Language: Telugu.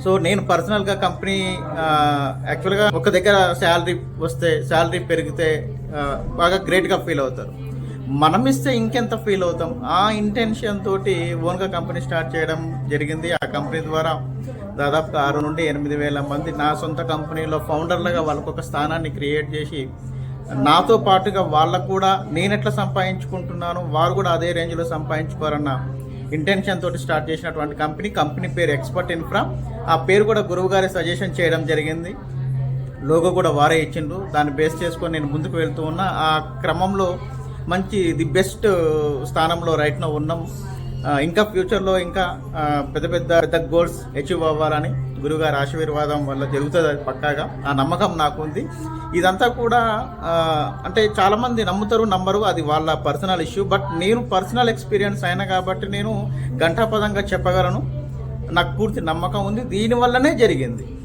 సో నేను పర్సనల్గా కంపెనీ యాక్చువల్గా ఒక దగ్గర శాలరీ పెరిగితే బాగా గ్రేట్గా ఫీల్ అవుతారు. మనం ఇస్తే ఇంకెంత ఫీల్ అవుతాం. ఆ ఇంటెన్షన్ తోటి ఓన్గా కంపెనీ స్టార్ట్ చేయడం జరిగింది. ఆ కంపెనీ ద్వారా దాదాపు 6 నుండి 8 వేల మంది నా సొంత కంపెనీలో ఫౌండర్లుగా వాళ్ళకు ఒక స్థానాన్ని క్రియేట్ చేసి, నాతో పాటుగా వాళ్ళకు కూడా నేను ఎట్లా సంపాదించుకుంటున్నాను వారు కూడా అదే రేంజ్లో సంపాదించుకోవాలన్న ఇంటెన్షన్ తోటి స్టార్ట్ చేసినటువంటి కంపెనీ పేరు ఎక్స్పర్ట్ ఇన్ఫ్రా. ఆ పేరు కూడా గురువు గారి సజెషన్ చేయడం జరిగింది. లోగో కూడా వారే ఇచ్చిండ్రు. దాన్ని బేస్ చేసుకొని నేను ముందుకు వెళ్తూ ఉన్నా. ఆ క్రమంలో మంచి ది బెస్ట్ స్థానంలో రైట్ నౌ ఉన్నాం. ఇంకా ఫ్యూచర్లో ఇంకా పెద్ద గోల్స్ అచీవ్ అవ్వాలని గురువుగారి ఆశీర్వాదం వల్ల జరుగుతుంది. అది పక్కాగా ఆ నమ్మకం నాకు ఉంది. ఇదంతా కూడా అంటే చాలామంది నమ్మరు, అది వాళ్ళ పర్సనల్ ఇష్యూ. బట్ నేను పర్సనల్ ఎక్స్పీరియన్స్ అయినా కాబట్టి నేను ఘంటాపదంగా చెప్పగలను. నాకు పూర్తి నమ్మకం ఉంది, దీనివల్లనే జరిగింది.